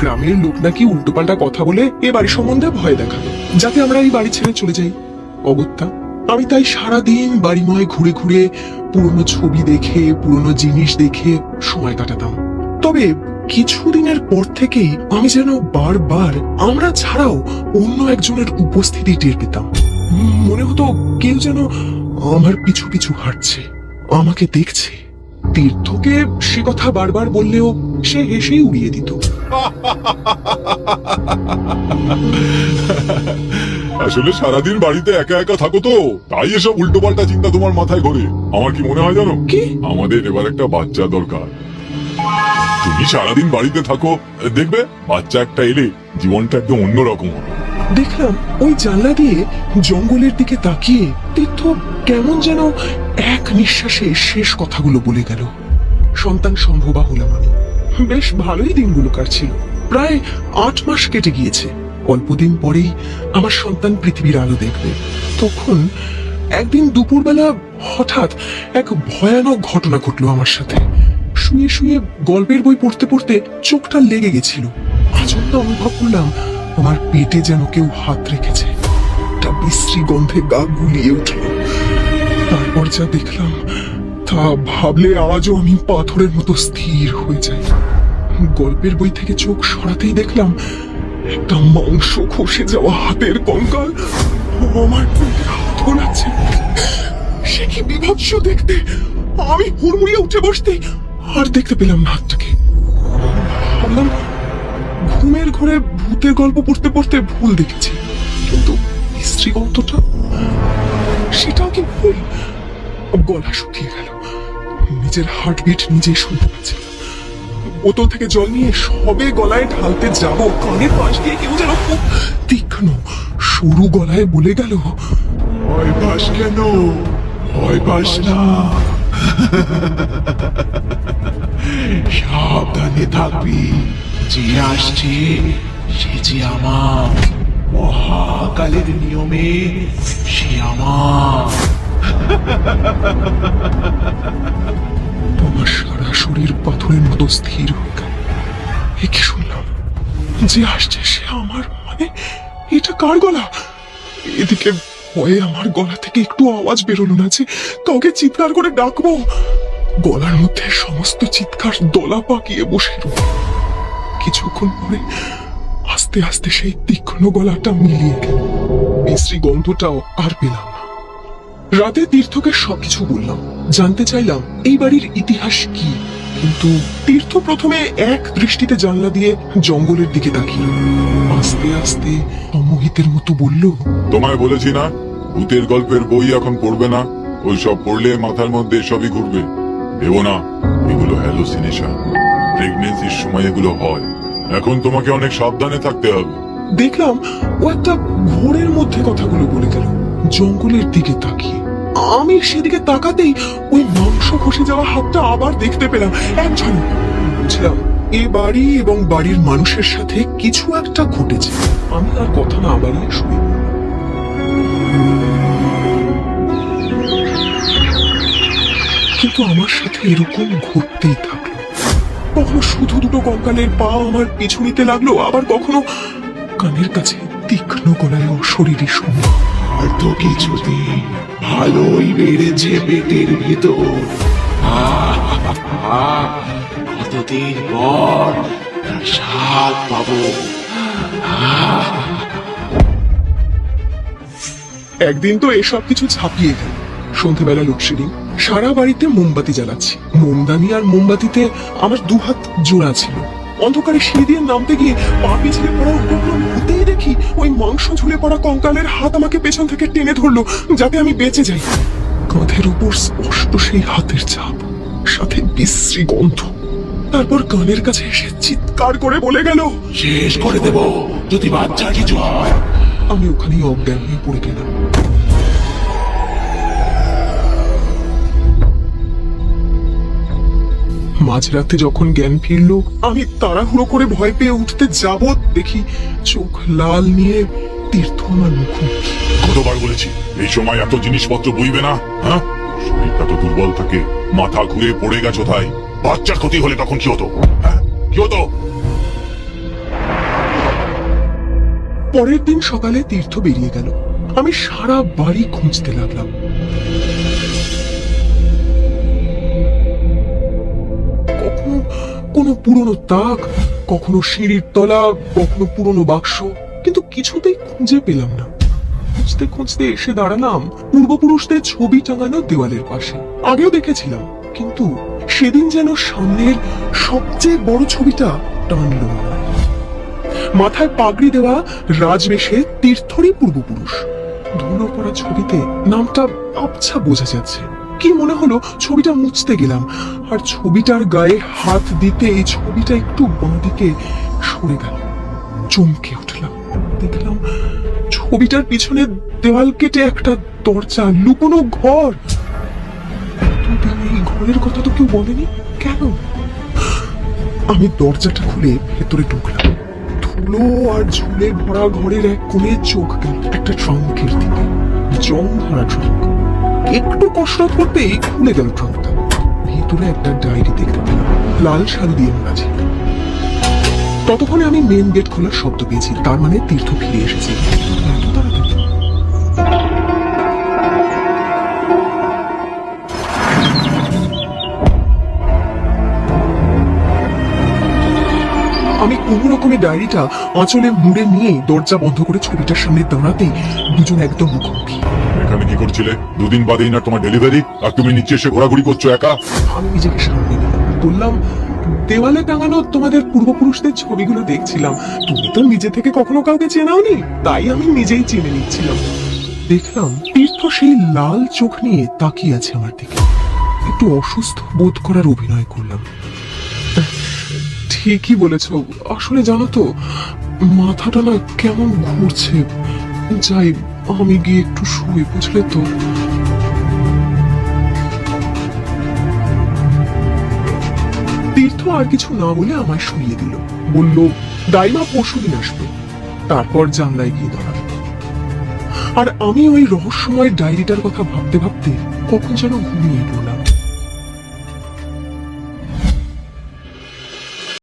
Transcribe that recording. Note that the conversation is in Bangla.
গ্রামের লোক নাকি উল্টোপাল্টা কথা বলে এ বাড়ি সম্বন্ধে ভয় দেখাবে, যাতে আমরা এই বাড়ি ছেড়ে চলে যাই। অগত্যা আমি তাই সারাদিন বাড়িময় ঘুরে ঘুরে পুরনো ছবি দেখে, পুরনো জিনিস দেখে সময় কাটাতাম। তবে কিছুদিনের পর থেকেই আমি যেন বারবার আমরা ছাড়াও অন্য একজনের উপস্থিতি টের পেতাম। মনে হতো কেউ যেন আমার পিছু পিছু হাঁটছে, আমাকে দেখছে। তীর্থকে সে কথা বারবার বললেও সে হেসেই উড়িয়ে দিত। আসলে সারাদিন বাড়িতে একা একা থাকো তো, তাই এসব উল্টোপাল্টা চিন্তা তোমার মাথায় ঘোরে। আমার কি মনে হয় জানো, কি? আমাদের এবার একটা বাচ্চা দরকার। তুমি সারাদিন বাড়িতে থাকো, দেখবে বাচ্চা একটা এলে জীবনটা একদম অন্যরকম হবে। দেখলাম ওই জানলা দিয়ে জঙ্গলের দিকে তাকিয়ে তীর্থ কেমন যেন এক নিঃশ্বাসে শেষ কথাগুলো বলে গেল। সন্তান সম্ভবা হলাম আমি। বেশ ভালোই দিনগুলো কাটছিল। প্রায় 8 মাস কেটে গিয়েছে। অল্পদিন পরেই আমার সন্তান পৃথিবীর আলো দেখবে। তখন একদিন দুপুরবেলা হঠাৎ এক ভয়ানক ঘটনা ঘটলো আমার সাথে। শুয়ে শুয়ে গল্পের বই পড়তে পড়তে চোখটা লেগে গেছিল। আচমকা অনুভব করলাম আমার পেটে যেন কেউ হাত রেখেছে। একটা বিশ্রী গন্ধে গা গুলিয়ে উঠল। তারপর যা দেখলাম তা ভাবলে আজও আমি পাথরের মতো স্থির হয়ে যাই। গল্পের বই থেকে চোখ সরাতেই দেখলাম একটা মাংস খসে যাওয়া হাতের কঙ্কাল আমার পেটে হাত বোলাচ্ছে। সে কি বিভৎস দেখতে! আমি হুড়মুড়িয়ে উঠে বসতে আর দেখতে পেলাম না হাতটাকে। ভাবলাম ঘুমের ঘরে ভূতের গল্প পড়তে পড়তে ভুল দেখেছি, কিন্তু স্ত্রী গন্ধটা সেটাও কি ভুল? গলা শুকিয়ে গেল। নিজের হার্টবিট নিজেই শুনতে পাচ্ছি। বোতল থেকে জল নিয়ে সবে গলায় ঢালতে যাব, কানের পাশ দিয়ে কেউ যেন খুব তীক্ষ্ণ সরু গলায় বলে গেল, ভয় পাস কেন? ভয় পাস না, সাবধানে থাকবি। যে আসছে সে যে আমার, মহাকালের নিয়মে সে আমার। আমার সারা শরীর পাথরের মতো স্থির হয়ে গেল। এ কি শুনলাম? যে আসছে সে আমার, মানে এটা কার গলা? এদিকে ভয়ে আমার গলা থেকে একটু আওয়াজ বেরোলো না যে কাউকে চিৎকার করে ডাকবো। গলার মধ্যে সমস্ত চিৎকার দলা পাকিয়ে বসে রইল। কিছুক্ষণ পরে আস্তে আস্তে সেই তীক্ষ্ণ গলাটা মিলিয়ে গেল। বিশ্রী গন্ধটাও আর পেলাম না। রাতে তীর্থকে সবকিছু বললাম, জানতে চাইলাম এই বাড়ির ইতিহাস কি। কিন্তু তীর্থ প্রথমে এক দৃষ্টিতে জানলা দিয়ে জঙ্গলের দিকে তাকিয়ে আস্তে আস্তে অমোহিতের মতো বলল, তোমায় বলেছি না ভূতের গল্পের বই এখন পড়বে না, ওই সব পড়লে মাথার মধ্যে সবই ঘুরবে। ভেবো না এগুলো হ্যালোসিনেশন, প্রেগনেন্সির সময় এগুলো হয়। এখন তোমাকে অনেক সাবধানে থাকতে হবে। দেখলাম ও একটা ঘোরের মধ্যে কথাগুলো বলে গেল, জঙ্গলের দিকে তাকিয়ে। আমি সেদিকে তাকাতেই ওই মাংস খসে যাওয়া হাতটা আবার দেখতে পেলাম। একজন বুঝলাম এ বাড়ি এবং বাড়ির মানুষের সাথে কিছু একটা ঘটেছে। আমি আর কথা না বাড়িয়ে শুয়ে পড়লাম। কিন্তু আমার সাথে এরকম ঘটতেই থাকলো। কখনো শুধু দুটো কঙ্কালের পা আমার পিছু নিতে লাগলো, আবার কখনো কানের কাছে তীক্ষ্ণ গলায় অশরীরী শোনা। আর তো কিছুদিন ভালোই বেড়েছে পেটের ভিতর। কতদিন পর তার স্বাদ পাবো। একদিন তো এসব কিছু ছাপিয়ে গেল। সন্ধ্যেবেলা লোডশেডিং, সারা বাড়িতে মোমবাতি জ্বালাচ্ছি। মোমদানি আর মোমবাতিতে আমার 2 হাত জোড়া ছিল। অন্ধকারে সিঁড়ি দিয়ে নামতে গিয়ে পা পিছলে পড়া উপক্রম হতেই দেখি ওই মাংস ঝুলে পড়া কঙ্কালের হাত আমাকে পেছন থেকে টেনে ধরলো, যাতে আমি বেঁচে যাই। কাঁধের উপর স্পষ্ট সেই হাতের ছাপ, সাথে বিশ্রী গন্ধ। তারপর কানের কাছে এসে চিৎকার করে বলে গেল, শেষ করে দেব যদি বাচ্চা কিছু হয়। আমি ওখানেই অজ্ঞান হয়ে পড়ে গেলাম। মাঝরাতে যখন জ্ঞান ফিরল, আমি তাড়াহুড়ো করে ভয় পেয়ে উঠতে যাব, দেখি চোখ লাল নিয়ে তীর্থ আমার মুখোমুখি। কতবার বলেছি এই সময় এত জিনিসপত্র বইবে না, হ্যাঁ? শরীরটা তো দুর্বল থাকে, মাথা ঘুরে পড়ে গেছো তাই। বাচ্চার ক্ষতি হলে তখন কি হতো, হ্যাঁ? কি হতো? পরের দিন সকালে তীর্থ বেরিয়ে গেল। আমি সারা বাড়ি খুঁজতে লাগলাম। কখনো কোনো পুরনো তাক, কখনো সিঁড়ির তলা, কখনো পুরনো বাক্স, কিন্তু কিছুতেই খুঁজে পেলাম না। খুঁজতে খুঁজতে এসে দাঁড়ালাম পূর্বপুরুষদের ছবি টাঙানো দেওয়ালের পাশে। আগেও দেখেছিলাম, কিন্তু সেদিন যেন সামনের সবচেয়ে বড় ছবিটা টানলো আমায়। মাথায় পাগড়ি দেওয়া রাজবেশে তীর্থরই পূর্বপুরুষ। ধুলো পড়া ছবিতে নামটা আবছা বোঝা যাচ্ছে। কি মনে হলো ছবিটা মুছতে গেলাম, আর ছবিটার গায়ে হাত দিতে এই ছবিটা একটু বাঁদিকে সরে গেল। চমকে উঠলাম, দেখলাম ছবিটার পিছনে দেওয়াল কেটে একটা দরজা, লুকোনো ঘর। এতদিন এই ঘরের কথা তো কেউ বলেনি, কেন? আমি দরজাটা খুলে ভেতরে ঢুকলাম। ধুলো আর ঝুলে ভরা ঘরের এক কোণে চোখ গেল একটা ট্রাঙ্কের দিকে। জং ধরা ট্রাঙ্ক। একটু কসরত করতেই খুলে গেল ট্রাঙ্কটা। ভিতরে একটা ডায়েরি দেখতে পেলাম, লাল শাল দিয়ে মোড়া ছিল। ততক্ষণে আমি মেন গেট খোলার শব্দ পেয়েছি, তার মানে তীর্থ ফিরে এসেছে। এত তাড়াতাড়ি? আমি কোন রকমের ডায়েরিটা আঁচলে মুড়ে নিয়ে দরজা বন্ধ করে ছবিটার সামনে দাঁড়াতেই দুজন একদম মুখোমুখি। এখানে কি করছিলে? দুদিন বাদেই না তোমার ডেলিভারি, আর তুমি নিচে এসে ঘোরাঘুরি করছো একা? আমি নিজেকে সামনে নিলাম, বললাম, দেওয়ালে টাঙানো তোমাদের পূর্বপুরুষদের ছবিগুলো দেখছিলাম। তুমি তো নিজে থেকে কখনো কাউকে চেনাওনি, তাই আমি নিজেই চিনে নিচ্ছিলাম। দেখলাম তীর্থ সেই লাল চোখ নিয়ে তাকিয়ে আছে আমার দিকে। একটু অসুস্থ বোধ করার অভিনয় করলাম। ঠিকই বলেছ, আসলে জানো তো, মাথাটা না কেমন ঘুরছে। যাই, আমি গিয়ে একটু শুয়ে, বুঝলে তো। তীর্থ আর কিছু না বলে আমায় শুইয়ে দিল, বলল দাইমা পরশুদিন আসবে। তারপর জানলায় গিয়ে দাঁড়ালো। আর আমি ওই রহস্যময় ডায়েরিটার কথা ভাবতে ভাবতে কখন যেন ঘুমিয়ে পড়লাম।